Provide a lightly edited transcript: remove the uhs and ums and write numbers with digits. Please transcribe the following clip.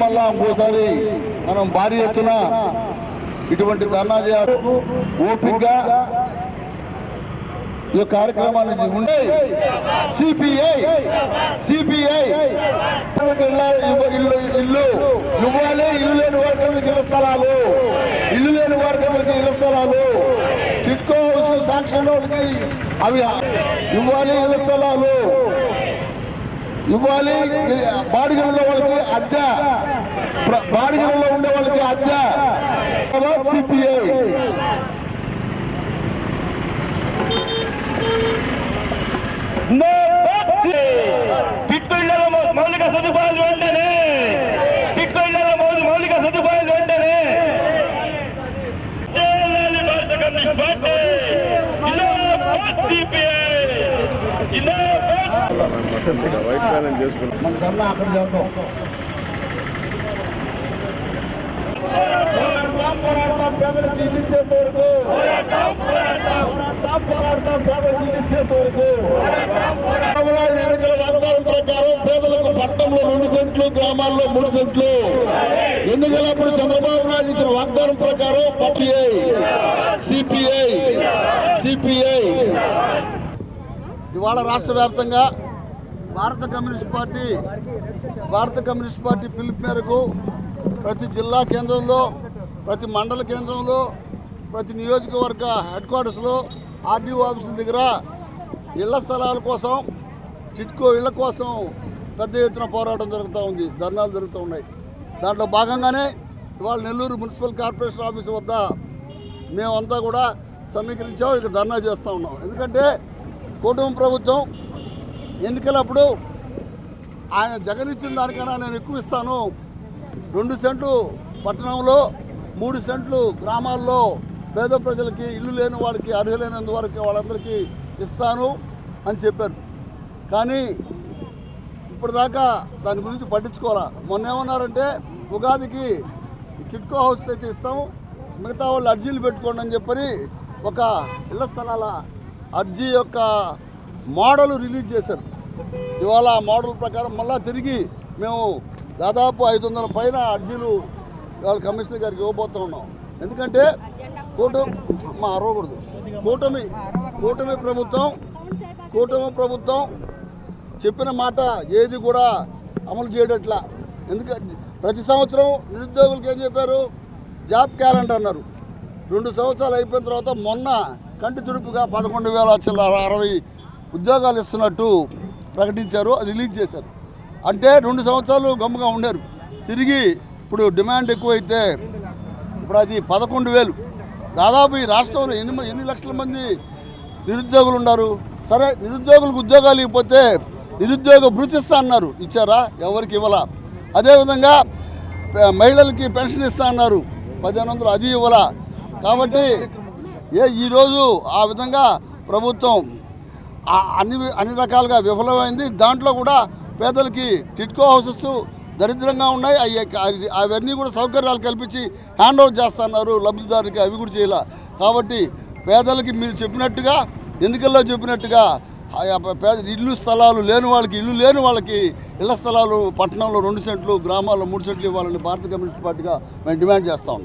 మళ్ళా ఇంకోసారి మనం భారీ ఎత్తున ఇటువంటి ధర్నా చేయాలి. ఓపికగా ఈ కార్యక్రమాన్ని ఉండే సిపిఐ ఇల్లు ఇవ్వాలి. ఇల్లు లేని వర్గీయులకు ఇళ్ల స్థలాలు, ఇల్లు లేని వర్గీయులకు ఇళ్ల స్థలాలు, టిట్కో హౌస్ శాంక్షన్ వాళ్ళకి అవి ఇవ్వాలి. ఇళ్ల స్థలాలు ఇవ్వాలి. బాడిగల్లో వాళ్ళకి అద్దె, బాడిగల్లో ఉండే వాళ్ళకి అద్దె. సిపిఐ మౌలిక సదుపాయాలు వెంటనే, మౌలిక సదుపాయాలు వెంటనే భారత కమ్యూనిస్ట్ పార్టీ అక్కడ చేద్దాం. పోరాడతాం పేదలకు ఇల్లు ఇచ్చేంత వరకు, పోరాడతాం పేదలకు ఇల్లు ఇచ్చేంత వరకు. ఎన్నికల వాగ్దానం ప్రకారం పేదలకు పట్టణంలో 2 సెంట్లు, గ్రామాల్లో 3 సెంట్లు. ఎన్నికలప్పుడు చంద్రబాబు నాయుడు ఇచ్చిన వాగ్దానం ప్రకారం సిపిఐ ఇవాళ రాష్ట్ర వ్యాప్తంగా భారత కమ్యూనిస్ట్ పార్టీ పిలుపు మేరకు ప్రతి జిల్లా కేంద్రంలో, ప్రతి మండల కేంద్రంలో, ప్రతి నియోజకవర్గ హెడ్ క్వార్టర్స్లో, ఆర్డీఓ ఆఫీసుల దగ్గర ఇళ్ల స్థలాల కోసం, టిట్కో ఇళ్ల కోసం పెద్ద ఎత్తున పోరాటం జరుగుతూ ఉంది, ధర్నాలు జరుగుతూ ఉన్నాయి. దాంట్లో భాగంగానే ఇవాళ నెల్లూరు మున్సిపల్ కార్పొరేషన్ ఆఫీసు వద్ద మేమంతా కూడా సమీకరించాం, ఇక్కడ ధర్నా చేస్తూ ఉన్నాం. ఎందుకంటే కూటమి ప్రభుత్వం ఎన్నికలప్పుడు ఆయన జగన్ ఇచ్చిన దానికన్నా నేను ఎక్కువ ఇస్తాను, 2 సెంట్లు పట్టణంలో, 3 సెంట్లు గ్రామాల్లో పేద ప్రజలకి, ఇల్లు లేని వాళ్ళకి, అర్హులైనందు వరకు వాళ్ళందరికీ ఇస్తాను అని చెప్పారు. కానీ ఇప్పటిదాకా దాని గురించి పట్టించుకోవాలా. మొన్న ఏమన్నారంటే ఉగాదికి టిట్కో హౌస్ అయితే ఇస్తాము, మిగతా వాళ్ళు అర్జీలు పెట్టుకోండి అని చెప్పని ఒక ఇళ్ల స్థలాల అర్జీ యొక్క మోడల్ రిలీజ్ చేశారు. ఇవాళ ఆ మోడల్ ప్రకారం మళ్ళా తిరిగి మేము దాదాపు 500 పైన అర్జీలు ఇవాళ కమిషనర్ గారికి ఇవ్వబోతూ ఉన్నాం. ఎందుకంటే కూటమి ప్రభుత్వం చెప్పిన మాట ఏది కూడా అమలు చేయడట్లా. ఎందుకంటే ప్రతి సంవత్సరం నిరుద్యోగులకి ఏం చెప్పారు, జాబ్ క్యాలెండర్ అన్నారు. 2 సంవత్సరాలు అయిపోయిన తర్వాత మొన్న కంటి తుడుపుగా 11,60 ఉద్యోగాలు ఇస్తున్నట్టు ప్రకటించారు, రిలీజ్ చేశారు. అంటే 2 సంవత్సరాలు గమ్ముగా ఉండారు. తిరిగి ఇప్పుడు డిమాండ్ ఎక్కువైతే ఇప్పుడు అది 11,000. దాదాపు ఈ రాష్ట్రంలో ఎన్ని లక్షల మంది నిరుద్యోగులు ఉన్నారు. సరే, నిరుద్యోగులకు ఉద్యోగాలు ఇవ్వకపోతే నిరుద్యోగ భృతి ఇస్తా అన్నారు, ఇచ్చారా? ఎవరికి ఇవ్వాల. అదేవిధంగా మహిళలకి పెన్షన్ ఇస్తా అన్నారు, 1500, అది ఇవ్వాల. కాబట్టి ఈరోజు ఆ విధంగా ప్రభుత్వం అన్ని రకాలుగా విఫలమైంది. దాంట్లో కూడా పేదలకి టిట్కో హౌసెస్ దరిద్రంగా ఉన్నాయి, అవన్నీ కూడా సౌకర్యాలు కల్పించి హ్యాండ్ ఓవర్ చేస్తున్నారు లబ్ధిదారునికి, అవి కూడా చేయాల. కాబట్టి పేదలకి మీరు చెప్పినట్టుగా, ఎన్నికల్లో చెప్పినట్టుగా ఇల్లు స్థలాలు లేని వాళ్ళకి, ఇల్లు లేని వాళ్ళకి ఇళ్ల స్థలాలు పట్టణంలో 2 సెంట్లు, గ్రామాల్లో 3 సెంట్లు ఇవ్వాలని భారత కమ్యూనిస్ట్ పార్టీగా మేము డిమాండ్ చేస్తా ఉన్నాం.